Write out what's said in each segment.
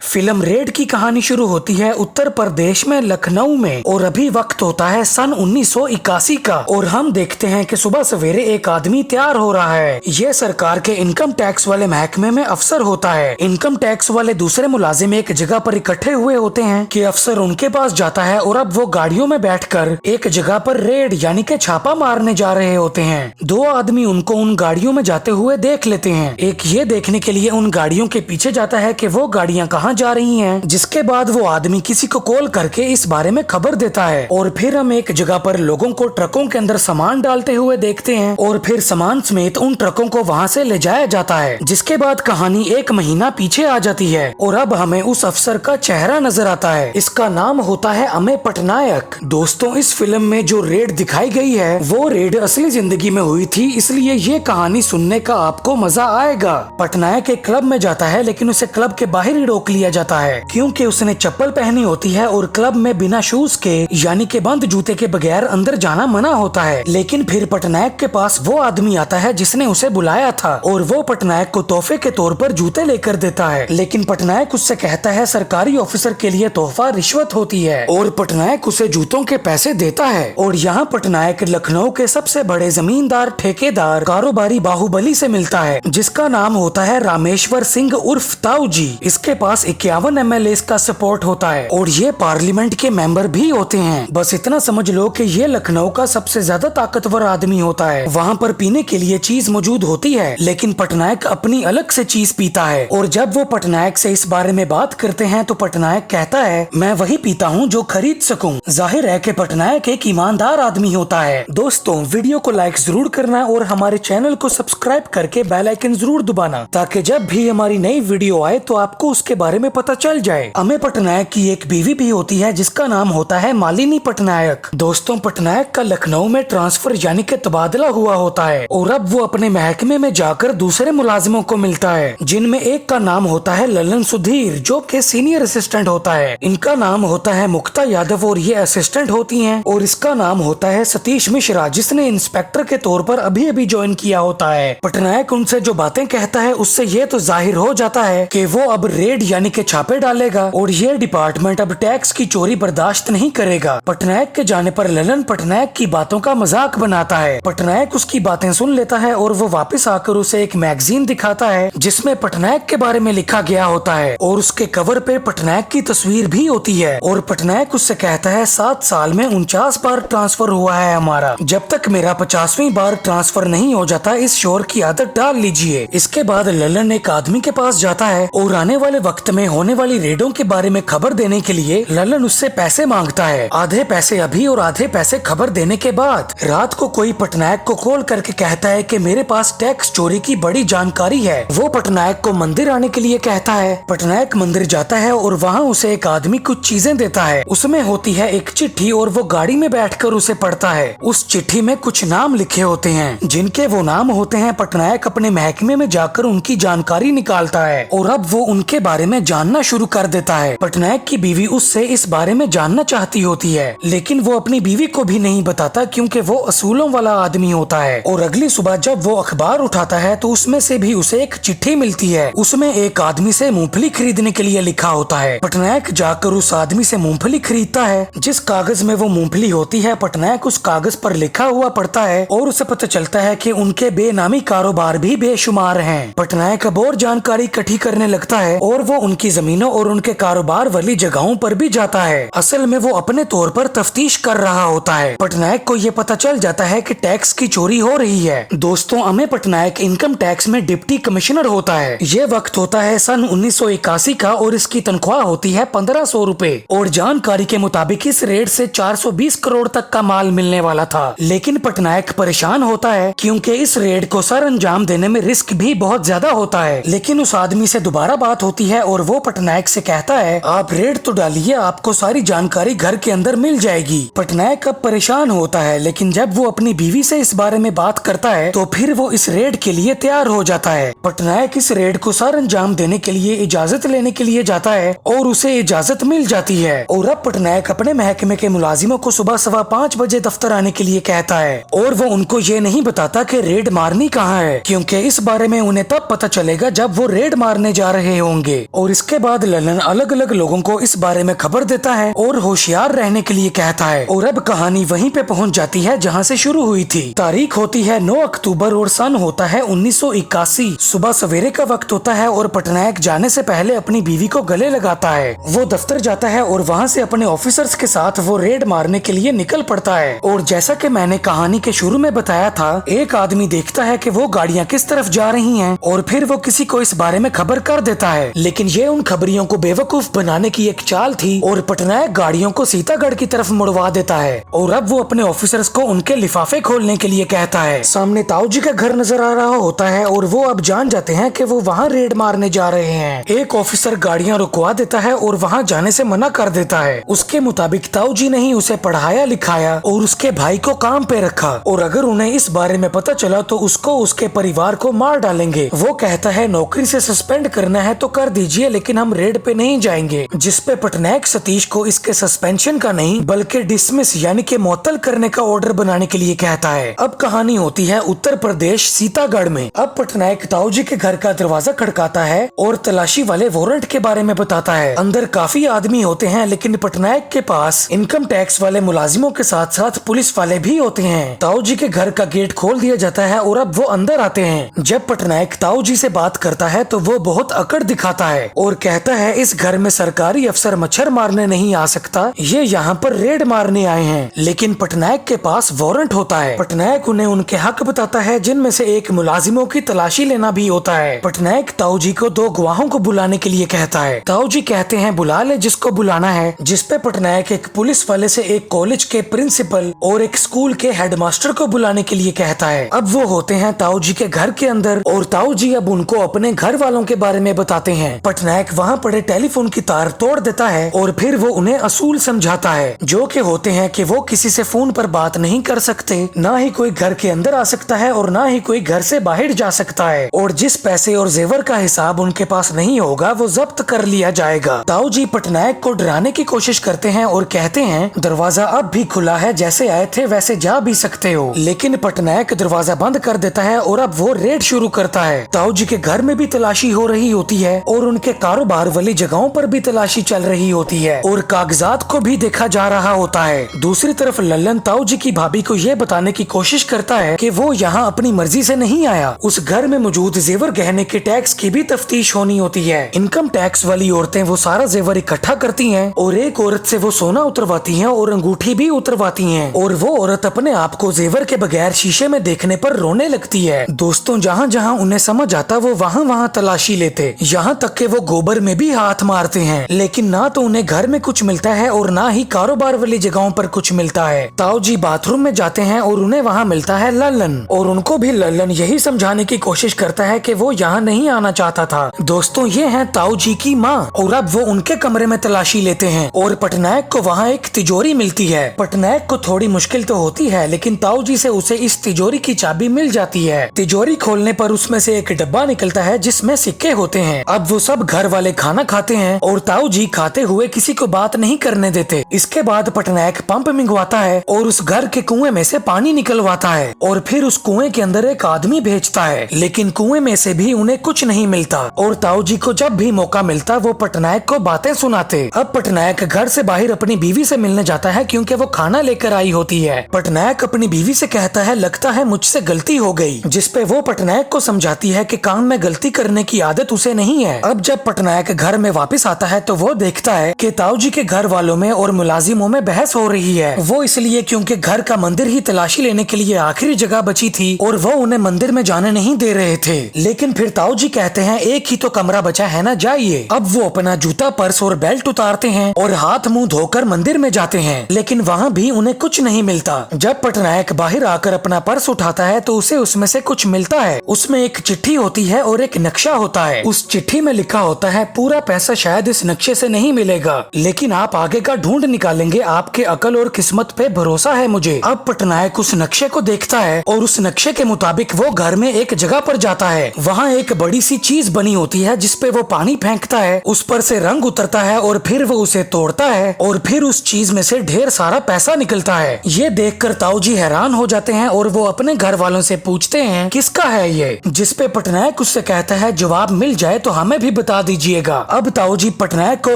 Film red की कहानी शुरू होती है उत्तर प्रदेश में लखनऊ में और अभी वक्त होता है सन 1981 का और हम देखते हैं कि सुबह सवेरे एक आदमी तैयार हो रहा है। ये सरकार के इनकम टैक्स वाले महकमे में अफसर होता है। इनकम टैक्स वाले दूसरे मुलाजिम एक जगह पर इकट्ठे हुए होते हैं कि अफसर उनके पास जाता है और अब वो गाड़ियों में बैठकर एक जगह पर रेड यानी कि छापा मारने जा रहे होते हैं। दो आदमी उनको उन गाड़ियों में जाते हुए देख लेते हैं। एक ये देखने के लिए उन गाड़ियों के पीछे जाता है कि वो गाड़ियां कहाँ जा रही हैं, जिसके बाद वो आदमी किसी को कॉल करके इस बारे में खबर देता है। और फिर हम एक जगह पर लोगों को ट्रकों के अंदर सामान डालते हुए देखते हैं और फिर सामान समेत उन ट्रकों को वहाँ से ले जाया जाता है। जिसके बाद कहानी एक महीना पीछे आ जाती है और अब हमें उस अफसर का चेहरा नजर आता है। इसका नाम होता है अमेय पटनायक। दोस्तों, इस फिल्म में जो रेड दिखाई गई है वो रेड असली जिंदगी में हुई थी, इसलिए ये कहानी सुनने का आपको मजा आएगा। पटनायक एक क्लब में जाता है लेकिन उसे क्लब के बाहर ही रोक लिया जाता है क्योंकि उसने चप्पल पहनी होती है और क्लब में बिना शूज के यानी के बंद जूते के बगैर अंदर जाना मना होता है। लेकिन फिर पटनायक के पास वो आदमी आता है जिसने उसे बुलाया था और वो पटनायक को तोहफे के तौर पर जूते लेकर देता है। लेकिन पटनायक उससे कहता है सरकारी ऑफिसर के लिए तोहफा रिश्वत होती है और पटनायक उसे जूतों के पैसे देता है। और यहाँ पटनायक लखनऊ के सबसे बड़े जमींदार ठेकेदार कारोबारी बाहुबली से मिलता है जिसका नाम होता है रामेश्वर सिंह उर्फ ताऊ जी। इसके पास 51 MLA का सपोर्ट होता है और ये पार्लियामेंट के मेंबर भी होते हैं। बस इतना समझ लो कि ये लखनऊ का सबसे ज्यादा ताकतवर आदमी होता है। वहाँ पर पीने के लिए चीज मौजूद होती है लेकिन पटनायक अपनी अलग से चीज पीता है और जब वो पटनायक से इस बारे में बात करते हैं तो पटनायक कहता है मैं वही पीता हूँ जो खरीद सकूँ। जाहिर है कि पटनायक एक ईमानदार आदमी होता है। दोस्तों, वीडियो को लाइक जरूर करना और हमारे चैनल को सब्सक्राइब करके बेल आइकन जरूर दबाना ताकि जब भी हमारी नई वीडियो आए तो आपको उसके बारे में पता चल जाए। अमेय पटनायक की एक बीवी भी होती है जिसका नाम होता है मालिनी पटनायक। दोस्तों, पटनायक का लखनऊ में ट्रांसफर यानी कि तबादला हुआ होता है और अब वो अपने महकमे में जाकर दूसरे मुलाजिमों को मिलता है जिनमें एक का नाम होता है ललन सुधीर जो कि सीनियर असिस्टेंट होता है। इनका नाम होता है मुक्ता यादव और ये असिस्टेंट होती हैं। और इसका नाम होता है सतीश मिश्रा जिसने इंस्पेक्टर के तौर पर अभी अभी ज्वाइन किया होता है। पटनायक उनसे जो बातें कहता है उससे ये तो जाहिर हो जाता है कि वो अब रेड यानी के छापे डालेगा और ये डिपार्टमेंट अब टैक्स की चोरी बर्दाश्त नहीं करेगा। पटनायक के जाने पर ललन पटनायक की बातों का मजाक बनाता है। पटनायक उसकी बातें सुन लेता है और वो वापस आकर उसे एक मैगजीन दिखाता है जिसमें पटनायक के बारे में लिखा गया होता है और उसके कवर पे पटनायक की तस्वीर भी होती है। और पटनायक उससे कहता है 7 साल में 49 बार ट्रांसफर हुआ है हमारा, जब तक मेरा 50वीं बार ट्रांसफर नहीं हो जाता इस शोर की आदत डाल लीजिए। इसके बाद ललन एक आदमी के पास जाता है और आने वाले वक्त में होने वाली रेडों के बारे में खबर देने के लिए ललन उससे पैसे मांगता है, आधे पैसे अभी और आधे पैसे खबर देने के बाद। रात को कोई पटनायक को कॉल करके कहता है कि मेरे पास टैक्स चोरी की बड़ी जानकारी है। वो पटनायक को मंदिर आने के लिए कहता है। पटनायक मंदिर जाता है और वहाँ उसे एक आदमी कुछ चीजें देता है। उसमें होती है एक चिट्ठी और वो गाड़ी में बैठकर उसे पढ़ता है। उस चिट्ठी में कुछ नाम लिखे होते हैं जिनके वो नाम होते हैं। पटनायक अपने महकमे में जाकर उनकी जानकारी निकालता है और अब वो उनके बारे में जानना शुरू कर देता है। पटनायक की बीवी उससे इस बारे में जानना चाहती होती है लेकिन वो अपनी बीवी को भी नहीं बताता क्योंकि वो असूलों वाला आदमी होता है। और अगली सुबह जब वो अखबार उठाता है तो उसमें से भी उसे एक चिट्ठी मिलती है। उसमें एक आदमी से मूंगफली खरीदने के लिए लिखा होता है। पटनायक जाकर उस आदमी से मूंगफली खरीदता है। जिस कागज में वो मूंगफली होती है पटनायक उस कागज पर लिखा हुआ पढ़ता है और उसे पता चलता है कि उनके बेनामी कारोबार भी बेशुमार हैं। पटनायक अब और जानकारी इकट्ठी करने लगता है और वो उनकी जमीनों और उनके कारोबार वाली जगहों पर भी जाता है। असल में वो अपने तौर पर तफ्तीश कर रहा होता है। पटनायक को ये पता चल जाता है कि टैक्स की चोरी हो रही है। दोस्तों, अमेय पटनायक इनकम टैक्स में डिप्टी कमिश्नर होता है। ये वक्त होता है सन 1981 का और इसकी तनख्वाह होती है 1500 रुपए। और जानकारी के मुताबिक इस रेड से 420 करोड़ तक का माल मिलने वाला था। लेकिन पटनायक परेशान होता है क्योंकि इस रेड को सर अंजाम देने में रिस्क भी बहुत ज्यादा होता है। लेकिन उस आदमी से दोबारा बात होती है और वो पटनायक से कहता है आप रेड तो डालिए, आपको सारी जानकारी घर के अंदर मिल जाएगी। पटनायक अब परेशान होता है लेकिन जब वो अपनी बीवी से इस बारे में बात करता है तो फिर वो इस रेड के लिए तैयार हो जाता है। पटनायक इस रेड को सर अंजाम देने के लिए इजाजत लेने के लिए जाता है और उसे इजाजत मिल जाती है। और अब पटनायक अपने महकमे के मुलाजिमों को सुबह 5:15 बजे दफ्तर आने के लिए कहता है और वो उनको ये नहीं बताता कि रेड मारनी कहाँ है क्योंकि इस बारे में उन्हें तब पता चलेगा जब वो रेड मारने जा रहे होंगे। और इसके बाद ललन अलग अलग लोगों को इस बारे में खबर देता है और होशियार रहने के लिए कहता है। और अब कहानी वहीं पे पहुंच जाती है जहां से शुरू हुई थी। तारीख होती है 9 अक्टूबर और सन होता है 1981। सुबह सवेरे का वक्त होता है और पटनायक जाने से पहले अपनी बीवी को गले लगाता है। वो दफ्तर जाता है और वहाँ से अपने ऑफिसर्स के साथ वो रेड मारने के लिए निकल पड़ता है। और जैसा कि मैंने कहानी के शुरू में बताया था, एक आदमी देखता है कि वो गाड़ियाँ किस तरफ जा रही हैं और फिर वो किसी को इस बारे में खबर कर देता है। लेकिन ये उन खबरियों को बेवकूफ बनाने की एक चाल थी और पटनायक गाड़ियों को सीतागढ़ की तरफ मुड़वा देता है। और अब वो अपने ऑफिसर्स को उनके लिफाफे खोलने के लिए कहता है। सामने ताऊ जी का घर नजर आ रहा होता है और वो अब जान जाते हैं कि वो वहाँ रेड मारने जा रहे हैं। एक ऑफिसर गाड़ियाँ रुकवा देता है और वहाँ जाने से मना कर देता है। उसके मुताबिक ताऊ जी ने ही उसे पढ़ाया लिखाया और उसके भाई को काम पे रखा, और अगर उन्हें इस बारे में पता चला तो उसको उसके परिवार को मार डालेंगे। वो कहता है नौकरी से सस्पेंड करना है तो कर दीजिए, लेकिन हम रेड पे नहीं जाएंगे। जिसपे पटनायक सतीश को इसके सस्पेंशन का नहीं बल्कि डिसमिस यानी कि मुअत्तल करने का ऑर्डर बनाने के लिए कहता है। अब कहानी होती है उत्तर प्रदेश सीतागढ़ में। अब पटनायक ताऊ जी के घर का दरवाजा खड़काता है और तलाशी वाले वारंट के बारे में बताता है। अंदर काफी आदमी होते हैं, लेकिन पटनायक के पास इनकम टैक्स वाले मुलाजिमों के साथ साथ पुलिस वाले भी होते हैं। ताऊ जी के घर का गेट खोल दिया जाता है और अब वो अंदर आते हैं। जब पटनायक ताऊ जी से बात करता है तो वो बहुत अकड़ दिखाता है और कहता है इस घर में सरकारी अफसर मच्छर मारने नहीं आ सकता, ये यहाँ पर रेड मारने आए हैं। लेकिन पटनायक के पास वारंट होता है। पटनायक उन्हें उनके हक बताता है, जिनमें से एक मुलाजिमों की तलाशी लेना भी होता है। पटनायक ताऊ जी को 2 गवाहों को बुलाने के लिए कहता है। ताऊ जी कहते हैं बुला ले जिसको बुलाना है। जिसपे पटनायक एक पुलिस वाले से एक कॉलेज के प्रिंसिपल और एक स्कूल के हेडमास्टर को बुलाने के लिए कहता है। अब वो होते हैं ताऊ जी के घर के अंदर और ताऊ जी अब उनको अपने घर वालों के बारे में बताते हैं। पटनायक वहाँ पड़े टेलीफोन की तार तोड़ देता है और फिर वो उन्हें असूल समझाता है, जो कि होते हैं कि वो किसी से फोन पर बात नहीं कर सकते, ना ही कोई घर के अंदर आ सकता है और ना ही कोई घर से बाहर जा सकता है, और जिस पैसे और जेवर का हिसाब उनके पास नहीं होगा वो जब्त कर लिया जाएगा। ताऊ जी पटनायक को डराने की कोशिश करते हैं और कहते हैं दरवाजा अब भी खुला है, जैसे आए थे वैसे जा भी सकते हो। लेकिन पटनायक दरवाजा बंद कर देता है और अब वो रेड शुरू करता है। ताऊ जी के घर में भी तलाशी हो रही होती है और उनके कारोबार वाली जगहों पर भी तलाशी चल रही होती है और कागजात को भी देखा जा रहा होता है। दूसरी तरफ लल्लन ताऊ जी की भाभी को ये बताने की कोशिश करता है कि वो यहाँ अपनी मर्जी से नहीं आया, उस घर में मौजूद जेवर गहने के टैक्स की भी तफ्तीश होनी होती है। इनकम टैक्स वाली औरतें वो सारा जेवर इकट्ठा करती हैं और एक औरत से वो सोना उतरवाती हैं और अंगूठी भी उतरवाती हैं, और वो औरत अपने आप को जेवर के बगैर शीशे में देखने पर रोने लगती है। दोस्तों जहाँ जहाँ उन्हें समझ आता वो वहाँ वहाँ तलाशी लेते, यहाँ तक कि वो गोबर में भी हाथ मारते हैं, लेकिन ना तो उन्हें घर में कुछ मिलता है और ना ही कारोबार वाली जगहों पर कुछ मिलता है। ताऊ जी बाथरूम में जाते हैं और उन्हें वहाँ मिलता है लल्लन, और उनको भी लल्लन यही समझाने की कोशिश करता है कि वो यहाँ नहीं आना चाहता था। दोस्तों ये है ताऊ जी की माँ, और अब वो उनके कमरे में तलाशी लेते हैं और पटनायक को वहाँ एक तिजोरी मिलती है। पटनायक को थोड़ी मुश्किल तो होती है, लेकिन ताऊ जी से उसे इस तिजोरी की चाबी मिल जाती है। तिजोरी खोलने पर उसमें से एक डब्बा निकलता है जिसमें सिक्के होते हैं। अब वो सब घर वाले खाना खाते हैं और ताऊ जी खाते हुए किसी को बात नहीं करने देते। इसके बाद पटनायक पंप मंगवाता है और उस घर के कुएं में से पानी निकलवाता है और फिर उस कुएं के अंदर एक आदमी भेजता है, लेकिन कुएं में से भी उन्हें कुछ नहीं मिलता और ताऊ जी को जब भी मौका मिलता वो पटनायक को बातें सुनाते। अब पटनायक घर से बाहर अपनी बीवी से मिलने जाता है क्योंकि वो खाना लेकर आई होती है। पटनायक अपनी बीवी से कहता है लगता है मुझसे गलती हो गई, जिसपे वो पटनायक को समझाती है कि काम में गलती करने की आदत उसे नहीं है। अब जब पटनायक घर में वापस आता है तो वो देखता है कि ताऊ जी के घर वालों में और मुलाजिमों में बहस हो रही है। वो इसलिए क्योंकि घर का मंदिर ही तलाशी लेने के लिए आखिरी जगह बची थी और वो उन्हें मंदिर में जाने नहीं दे रहे थे। लेकिन फिर ताऊ जी कहते हैं एक ही तो कमरा बचा है ना, जाइए। अब वो अपना जूता पर्स और बेल्ट उतारते हैं और हाथ मुंह धोकर मंदिर में जाते हैं, लेकिन वहाँ भी उन्हें कुछ नहीं मिलता। जब पटनायक बाहर आकर अपना पर्स उठाता है तो उसे उसमें से कुछ मिलता है। उसमें एक चिट्ठी होती है और एक नक्शा होता है। उस चिट्ठी में लिखा होता है पूरा पैसा शायद इस नक्शे से नहीं मिलेगा, लेकिन आप आगे का ढूंढ निकालेंगे, आपके अकल और किस्मत पे भरोसा है मुझे। अब पटनायक उस नक्शे को देखता है और उस नक्शे के मुताबिक वो घर में एक जगह पर जाता है। वहाँ एक बड़ी सी चीज बनी होती है जिसपे वो पानी फेंकता है, उस पर से रंग उतरता है और फिर वो उसे तोड़ता है और फिर उस चीज में से ढेर सारा पैसा निकलता है। ये देखकर ताऊ जी हैरान हो जाते हैं और वो अपने घर वालों से पूछते हैं किसका है ये, जिसपे पटनायक उससे कहता है जवाब मिल जाए तो हमें भी बता दीजिएगा। अब ताऊ जी पटनायक को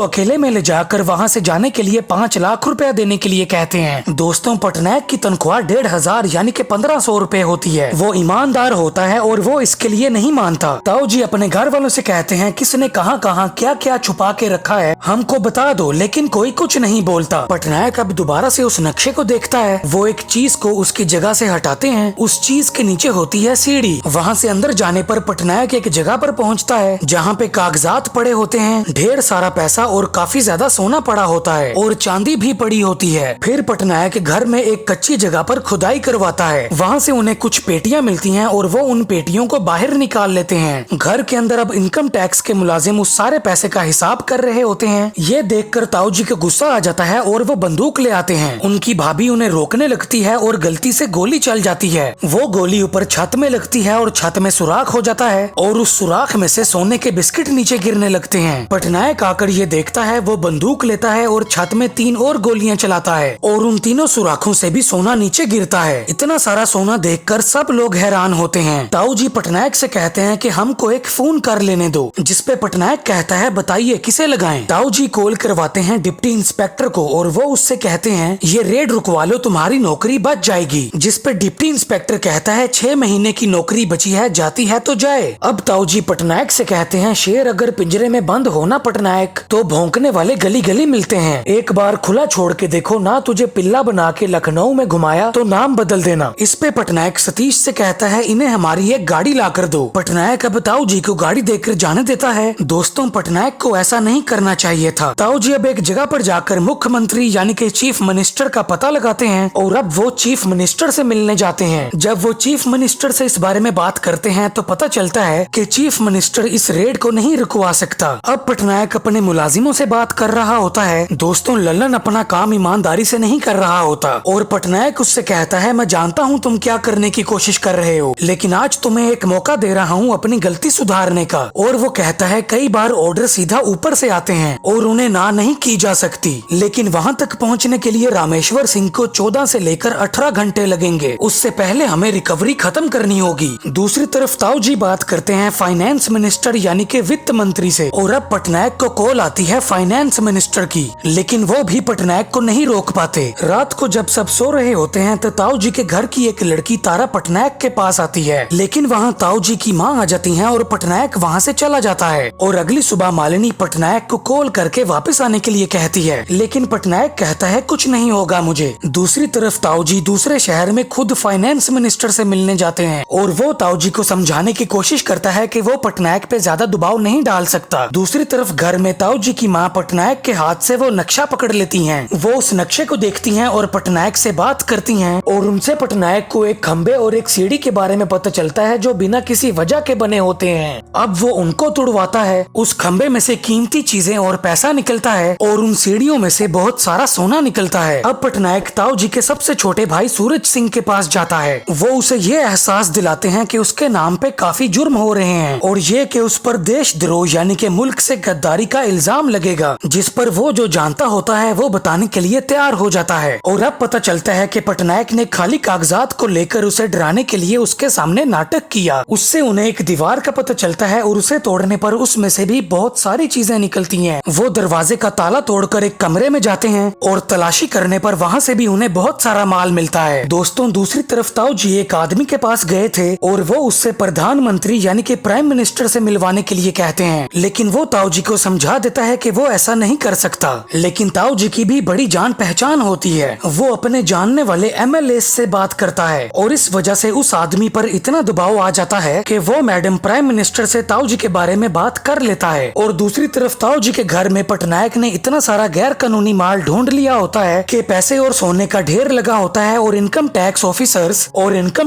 अकेले में ले जाकर वहाँ से जाने के लिए 5 लाख रुपया देने के लिए कहते हैं। दोस्तों, पटनायक की तनख्वाह 1500 यानी कि 1500 रुपए होती है। वो ईमानदार होता है और वो इसके लिए नहीं मानता। ताऊ जी अपने घर वालों से कहते हैं किसने कहाँ कहाँ क्या क्या छुपा के रखा है हमको बता दो, लेकिन कोई कुछ नहीं बोलता। पटनायक अब दोबारा से उस नक्शे को देखता है। वो एक चीज को उसकी जगह से हटाते हैं। उस चीज के नीचे होती है सीढ़ी। वहाँ से अंदर जाने पर पटनायक एक जगह पर पहुँचता है जहाँ पे कागजात पड़े होते हैं, ढेर सारा पैसा और काफी ज्यादा सोना पड़ा होता है और चांदी भी पड़ी होती है। फिर पटनायक घर में एक कच्ची जगह पर खुदाई करवाता है। वहाँ से उन्हें कुछ पेटियां मिलती हैं और वो उन पेटियों को बाहर निकाल लेते हैं। घर के अंदर अब इनकम टैक्स के मुलाजिम उस सारे पैसे का हिसाब कर रहे होते हैं। ये देखकर ताऊ जी को गुस्सा आ जाता है और वो बंदूक ले आते हैं। उनकी भाभी उन्हें रोकने लगती है और गलती से गोली चल जाती है। वो गोली ऊपर छत में लगती है और छत में सुराख हो जाता है और उस सुराख में से सोने के बिस्किट नीचे गिरने लगते हैं। पटनायक आकर ये देखता है, वो बंदूक लेता है और छत में 3 और गोलियां चलाता है और उन तीनों सुराखों से भी सोना नीचे गिरता है। इतना सारा सोना देखकर सब लोग हैरान होते हैं। ताऊ जी पटनायक से कहते हैं कि हमको एक फोन कर लेने दो, जिसपे पटनायक कहता है बताइए किसे लगाएं। ताऊ जी कॉल करवाते हैं डिप्टी इंस्पेक्टर को और वो उससे कहते हैं ये रेड रुकवा लो, तुम्हारी नौकरी बच जाएगी। जिसपे डिप्टी इंस्पेक्टर कहता है 6 महीने की नौकरी बची है, जाती है तो जाए। अब ताऊ जी पटनायक से कहते हैं शेर अगर पिंजरे में बंद हो ना पटनायक, तो भौंकने वाले गली गली मिलते हैं। एक बार खुला छोड़ के देखो ना, तुझे पिल्ला बना के लखनऊ में घुमाया तो नाम बदल देना। इस पे पटनायक सतीश से कहता है इन्हें हमारी एक गाड़ी ला कर दो। पटनायक अब ताऊ जी को गाड़ी देकर जाने देता है। दोस्तों, पटनायक को ऐसा नहीं करना चाहिए था। ताऊ जी अब एक जगह पर जाकर मुख्यमंत्री यानी कि चीफ मिनिस्टर का पता लगाते हैं और अब वो चीफ मिनिस्टर से मिलने जाते हैं। जब वो चीफ मिनिस्टर से इस बारे में बात करते हैं तो पता चलता है कि चीफ मिनिस्टर इस रेड को नहीं रुकवा सकता। अब पटनायक अपने मुलाजिमों से बात कर रहा होता है। दोस्तों, लल्लन अपना काम ईमानदारी से नहीं कर रहा होता और पटनायक उससे कहता है मैं जानता हूँ तुम क्या करने की कोशिश कर रहे हो, लेकिन आज तुम्हें एक मौका दे रहा हूँ अपनी गलती सुधारने का। और वो कहता है कई बार ऑर्डर सीधा ऊपर से आते हैं और उन्हें ना नहीं की जा सकती, लेकिन वहाँ तक पहुँचने के लिए रामेश्वर सिंह को 14 से लेकर 18 घंटे लगेंगे। उससे पहले हमें रिकवरी खत्म करनी होगी। दूसरी तरफ ताऊ जी बात करते हैं फाइनेंस मिनिस्टर यानी कि वित्त मंत्री से और अब पटनायक को कॉल आती है फाइनेंस मिनिस्टर की, लेकिन वो भी पटनायक को नहीं रोक पाते। रात को जब सब सो रहे होते हैं तो ताऊ जी के घर की एक लड़की तारा पटनायक के पास आती है, लेकिन वहाँ ताऊ जी की माँ आ जाती है और पटनायक वहाँ से चला जाता है। और अगली सुबह मालिनी पटनायक को कॉल करके वापस आने के लिए कहती है, लेकिन पटनायक कहता है कुछ नहीं होगा मुझे। दूसरी तरफ ताऊ जी दूसरे शहर में खुद फाइनेंस मिनिस्टर से मिलने जाते हैं और वो ताऊ जी को समझाने की कोशिश करता है कि वो पटनायक पे ज्यादा दबाव नहीं डाल सकता। दूसरी तरफ घर में ताऊ जी की माँ पटनायक के हाथ से वो नक्शा पकड़ लेती हैं। वो उस नक्शे को देखती हैं और पटनायक से बात करती हैं और उनसे पटनायक को एक खंबे और एक सीढ़ी के बारे में पता चलता है जो बिना किसी वजह के बने होते हैं। अब वो उनको तुड़वाता है। उस खंबे में से कीमती चीजें और पैसा निकलता है और उन सीढ़ियों में से बहुत सारा सोना निकलता है। अब पटनायक ताऊ जी के सबसे छोटे भाई सूरज सिंह के पास जाता है। वो उसे ये एहसास दिलाते हैं कि उसके नाम पे काफी जुर्म हो रहे हैं और ये कि उस पर देशद्रोह यानी कि मुल्क से गद्दारी का इल्जाम लगेगा, जिस पर वो जो जानता होता है वो बताने के लिए तैयार हो जाता है। और अब पता चलता है कि पटनायक ने खाली कागजात को लेकर उसे डराने के लिए उसके सामने नाटक किया। उससे उन्हें एक दीवार का पता चलता है और उसे तोड़ने पर उसमें से भी बहुत सारी चीजें निकलती हैं। वो दरवाजे का ताला तोड़कर एक कमरे में जाते हैं और तलाशी करने पर वहाँ से भी उन्हें बहुत सारा माल मिलता है। दोस्तों, दूसरी तरफ ताऊ जी एक आदमी के पास गए थे और वो उससे प्रधानमंत्री यानी कि प्राइम मिनिस्टर से मिलवाने के लिए कहते हैं, लेकिन वो ताऊ जी को समझा देता है कि वो ऐसा नहीं कर सकता। लेकिन ताऊ जी की भी बड़ी जान पहचान होती है। वो अपने जानने वाले MLA से बात करता है और इस वजह से उस आदमी पर इतना दबाव आ जाता है कि वो मैडम प्राइम मिनिस्टर से ताऊ जी के बारे में बात कर लेता है। और दूसरी तरफ ताऊ जी के घर में पटनायक ने इतना सारा गैर कानूनी माल ढूंढ लिया होता है कि पैसे और सोने का ढेर लगा होता है और इनकम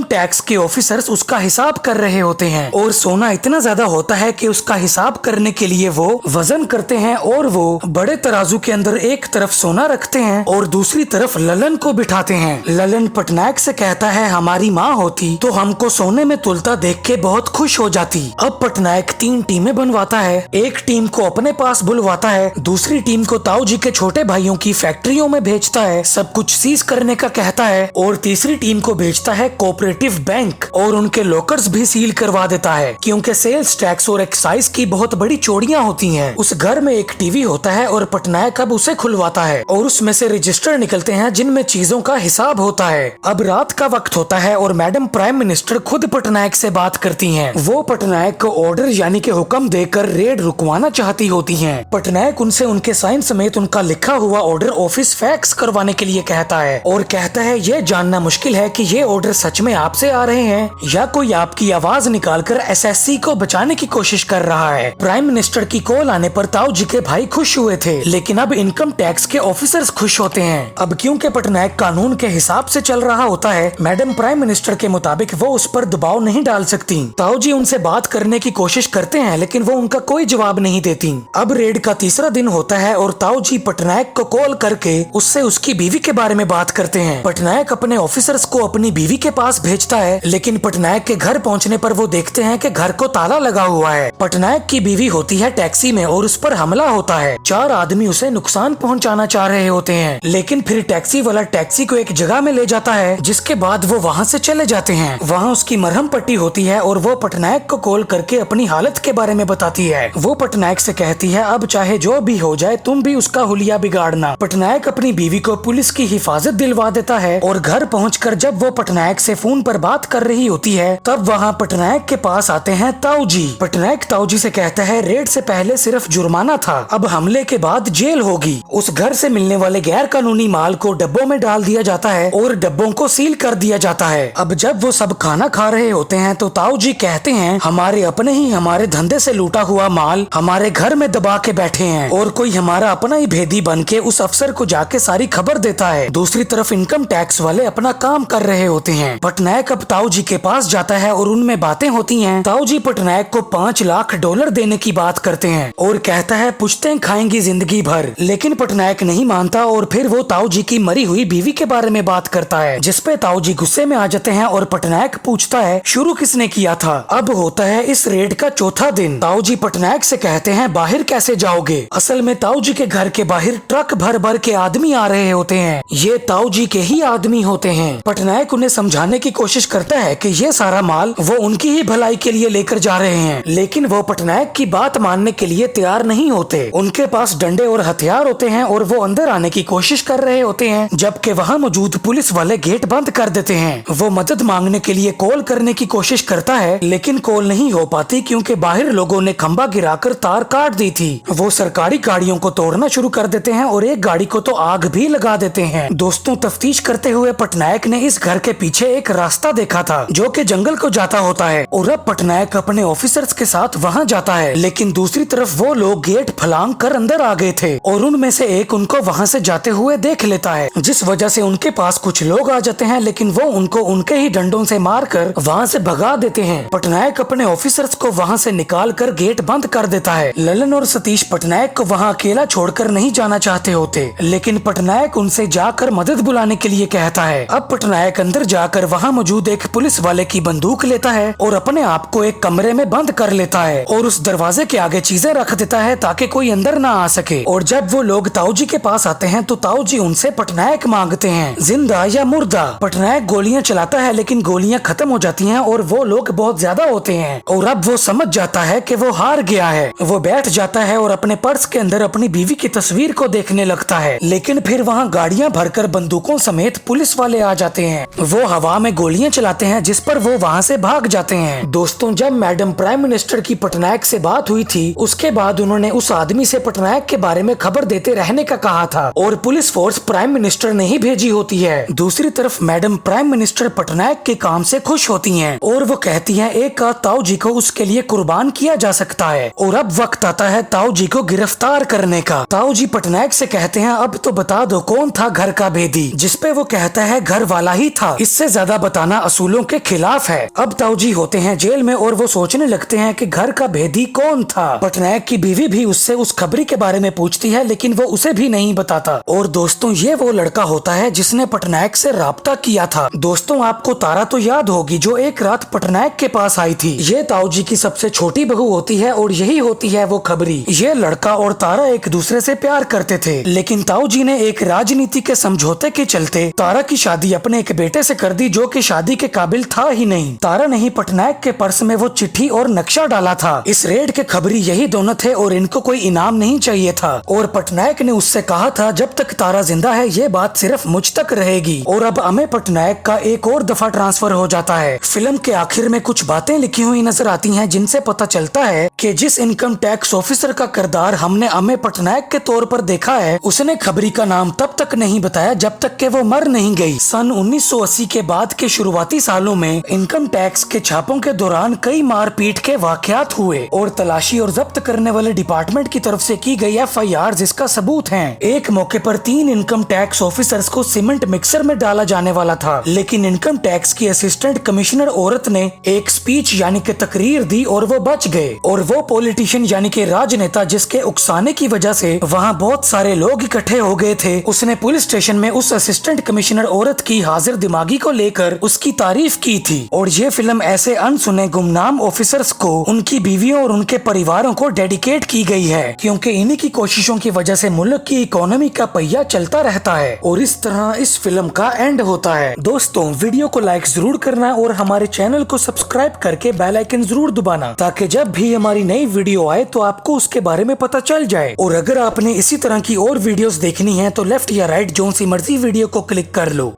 टैक्स के ऑफिसर्स उसका हिसाब कर रहे होते हैं। और सोना इतना ज्यादा होता है कि उसका हिसाब करने के लिए वो वजन करते हैं और वो बड़े तराजू के अंदर एक तरफ सोना रखते हैं और दूसरी तरफ ललन को बिठाते हैं। ललन पटनायक से कहता है हमारी माँ होती तो हमको सोने में तुलता देख के बहुत खुश हो जाती। अब पटनायक 3 टीमें बनवाता है। एक टीम को अपने पास बुलवाता है, दूसरी टीम को ताऊ जी के छोटे भाइयों की फैक्ट्रियों में भेजता है, सब कुछ सीज करने का कहता है, और तीसरी टीम को भेजता है कोऑपरेटिव बैंक और उनके लॉकर्स भी सील करवा देता है क्योंकि सेल्स टैक्स और एक्साइज की बहुत बहुत बड़ी चोरियां होती हैं। उस घर में एक टीवी होता है और पटनायक अब उसे खुलवाता है और उसमें से रजिस्टर निकलते हैं जिनमें चीजों का हिसाब होता है। अब रात का वक्त होता है और मैडम प्राइम मिनिस्टर खुद पटनायक से बात करती हैं। वो पटनायक को ऑर्डर यानी कि हुक्म देकर रेड रुकवाना चाहती होती हैं। पटनायक उनसे उनके साइन समेत उनका लिखा हुआ ऑर्डर ऑफिस फैक्स करवाने के लिए कहता है और कहता है ये जानना मुश्किल है कि ये ऑर्डर सच में आपसे आ रहे हैं या कोई आपकी आवाज निकालकर एसएससी को बचाने की कोशिश कर रहा है। प्राइम मिनिस्टर की कॉल आने पर ताऊ जी के भाई खुश हुए थे, लेकिन अब इनकम टैक्स के ऑफिसर्स खुश होते हैं। अब क्योंकि पटनायक कानून के हिसाब से चल रहा होता है, मैडम प्राइम मिनिस्टर के मुताबिक वो उस पर दबाव नहीं डाल सकती। ताऊ जी उनसे बात करने की कोशिश करते हैं लेकिन वो उनका कोई जवाब नहीं देती। अब रेड का तीसरा दिन होता है और ताऊ जी पटनायक को कॉल करके उससे उसकी बीवी के बारे में बात करते हैं। पटनायक अपने ऑफिसर्स को अपनी बीवी के पास भेजता है, लेकिन पटनायक के घर पहुंचने पर वो देखते हैं कि घर को ताला लगा हुआ है। पटनायक की बीवी होती है टैक्सी में और उस पर हमला होता है। 4 आदमी उसे नुकसान पहुंचाना चाह रहे होते हैं, लेकिन फिर टैक्सी वाला टैक्सी को एक जगह में ले जाता है, जिसके बाद वो वहां से चले जाते हैं। वहां उसकी मरहम पट्टी होती है और वो पटनायक को कॉल करके अपनी हालत के बारे में बताती है। वो पटनायक से कहती है अब चाहे जो भी हो जाए तुम भी उसका हुलिया बिगाड़ना। पटनायक अपनी बीवी को पुलिस की हिफाजत दिलवा देता है और घर पहुंचकर जब वो पटनायक से फोन पर बात कर रही होती है तब वहाँ पटनायक के पास आते हैं ताऊ जी। पटनायक ताऊ जी से कहता है रेड से पहले सिर्फ जुर्माना था, अब हमले के बाद जेल होगी। उस घर से मिलने वाले गैर कानूनी माल को डब्बों में डाल दिया जाता है और डब्बों को सील कर दिया जाता है। अब जब वो सब खाना खा रहे होते हैं तो ताऊ जी कहते हैं हमारे अपने ही हमारे धंधे से लूटा हुआ माल हमारे घर में दबा के बैठे हैं और कोई हमारा अपना ही भेदी बन के उस अफसर को जाके सारी खबर देता है। दूसरी तरफ इनकम टैक्स वाले अपना काम कर रहे होते हैं। पटनायक अब ताऊ जी के पास जाता है और उनमें बातें होती हैं। ताऊ जी पटनायक को $5 लाख देने की बात करते हैं और कहता है पुश्तें खाएंगी जिंदगी भर, लेकिन पटनायक नहीं मानता और फिर वो ताऊ जी की मरी हुई बीवी के बारे में बात करता है, जिसपे ताऊ जी गुस्से में आ जाते हैं और पटनायक पूछता है शुरू किसने किया था। अब होता है इस रेड का चौथा दिन। ताऊ जी पटनायक से कहते हैं बाहर कैसे जाओगे। असल में ताऊ जी के घर के बाहर ट्रक भर भर के आदमी आ रहे होते हैं, ये ताऊ जी के ही आदमी होते हैं। पटनायक उन्हें समझाने की कोशिश करता है कि ये सारा माल वो उनकी ही भलाई के लिए लेकर जा रहे हैं, लेकिन वो पटनायक की बात मानने के लिए तैयार नहीं होते। उनके पास डंडे और हथियार होते हैं और वो अंदर आने की कोशिश कर रहे होते हैं, जबकि वहाँ मौजूद पुलिस वाले गेट बंद कर देते हैं। वो मदद मांगने के लिए कॉल करने की कोशिश करता है, लेकिन कॉल नहीं हो पाती क्योंकि बाहर लोगों ने खंबा गिराकर तार काट दी थी। वो सरकारी गाड़ियों को तोड़ना शुरू कर देते हैं और एक गाड़ी को तो आग भी लगा देते हैं। दोस्तों तफ्तीश करते हुए पटनायक ने इस घर के पीछे एक रास्ता देखा था जो कि जंगल को जाता होता है और अब पटनायक अपने ऑफिसर्स के साथ वहां जाता है, लेकिन दूसरी तरफ वो लोग गेट फलांग कर अंदर आ गए थे और उनमें से एक उनको वहां से जाते हुए देख लेता है, जिस वजह से उनके पास कुछ लोग आ जाते हैं, लेकिन वो उनको उनके ही डंडों से मारकर वहां से भगा देते हैं। पटनायक अपने ऑफिसर्स को वहां से निकाल कर गेट बंद कर देता है। ललन और सतीश पटनायक को वहां अकेला छोड़कर नहीं जाना चाहते होते, लेकिन पटनायक उनसे जाकर मदद बुलाने के लिए कहता है। अब पटनायक अंदर जाकर वहां मौजूद एक पुलिस वाले की बंदूक लेता है और अपने आप को एक कमरे में बंद कर लेता है और उस दरवाजे के आगे चीजें रख देता है ताकि कोई अंदर ना आ सके। और जब वो लोग ताऊ जी के पास आते हैं तो ताऊ जी उनसे पटनायक मांगते हैं जिंदा या मुर्दा। पटनायक गोलियां चलाता है लेकिन गोलियां खत्म हो जाती हैं और वो लोग बहुत ज्यादा होते हैं और अब वो समझ जाता है कि वो हार गया है। वो बैठ जाता है और अपने पर्स के अंदर अपनी बीवी की तस्वीर को देखने लगता है, लेकिन फिर वहाँ गाड़ियां भरकर बंदूकों समेत पुलिस वाले आ जाते हैं। वो हवा में गोलियां चलाते हैं जिस पर वो वहाँ से भाग जाते हैं। दोस्तों जब मैडम प्राइम मिनिस्टर की पटनायक से बात हुई थी उसके बाद उन्होंने उस आदमी से पटनायक के बारे में खबर देते रहने का कहा था और पुलिस फोर्स प्राइम मिनिस्टर ने ही भेजी होती है। दूसरी तरफ मैडम प्राइम मिनिस्टर पटनायक के काम से खुश होती हैं और वो कहती हैं एक आध ताऊ जी को उसके लिए कुर्बान किया जा सकता है और अब वक्त आता है ताऊ जी को गिरफ्तार करने का। ताऊ जी पटनायक से कहते हैं अब तो बता दो कौन था घर का भेदी, जिसपे वो कहता है घर वाला ही था, इससे ज्यादा बताना असूलों के खिलाफ है। अब ताऊ जी होते हैं जेल में और वो सोचने लगते हैं कि घर का भेदी कौन था। पटनायक की बीवी भी उससे उस खबरी के बारे में पूछती है लेकिन वो उसे भी नहीं बताता। और दोस्तों ये वो लड़का होता है जिसने पटनायक से राब्ता किया था। दोस्तों आपको तारा तो याद होगी जो एक रात पटनायक के पास आई थी। ये ताऊ जी की सबसे छोटी बहू होती है और यही होती है वो खबरी। ये लड़का और तारा एक दूसरे से प्यार करते थे, लेकिन ताऊ जी ने एक राजनीति के समझौते के चलते तारा की शादी अपने एक बेटे से कर दी जो कि शादी के काबिल था ही नहीं। तारा ने ही पटनायक के पर्स में वो चिट्ठी और नक्शा डाला था। इस रेड के खबरी यही दोनों थे और इनको कोई इनाम नहीं चाहिए था। और पटनायक ने उससे कहा था जब तक तारा जिंदा है ये बात सिर्फ मुझ तक रहेगी। और अब अमेय पटनायक का एक और दफा ट्रांसफर हो जाता है। फिल्म के आखिर में कुछ बातें लिखी हुई नजर आती हैं जिनसे पता चलता है कि जिस इनकम टैक्स ऑफिसर का किरदार हमने अमेय पटनायक के तौर पर देखा है उसने खबरी का नाम तब तक नहीं बताया जब तक कि वो मर नहीं गई। सन 1980 के बाद के शुरुआती सालों में इनकम टैक्स के छापों के दौरान कई मारपीट के वाकयात हुए और तलाशी और जब्त करने वाले डिपार्टमेंट की तरफ से की गई FIR जिसका सबूत है। एक मौके पर 3 इनकम टैक्स ऑफिसर्स को सीमेंट मिक्सर में डाला जाने वाला था, लेकिन इनकम टैक्स की असिस्टेंट कमिश्नर औरत ने एक स्पीच यानी कि तकरीर दी और वो बच गए। और वो पॉलिटिशियन यानी कि राजनेता जिसके उकसाने की वजह से वहाँ बहुत सारे लोग इकट्ठे हो गए थे, उसने पुलिस स्टेशन में उस असिस्टेंट कमिश्नर औरत की हाजिर दिमागी को लेकर उसकी तारीफ की थी। और ये फिल्म ऐसे अनसुने गुमनाम ऑफिसर्स को उनकी बीवियों और उनके परिवारों को डेडिकेट की गई है, क्योंकि इन्हीं की कोशिशों की वजह से मुल्क की इकोनॉमी का पहिया चलता रहता है। और इस तरह इस फिल्म का एंड होता है। दोस्तों वीडियो को लाइक जरूर करना और हमारे चैनल को सब्सक्राइब करके बेल आइकन जरूर दबाना ताकि जब भी हमारी नई वीडियो आए तो आपको उसके बारे में पता चल जाए। और अगर आपने इसी तरह की और वीडियोस देखनी है तो लेफ्ट या राइट जो सी मर्जी वीडियो को क्लिक कर लो।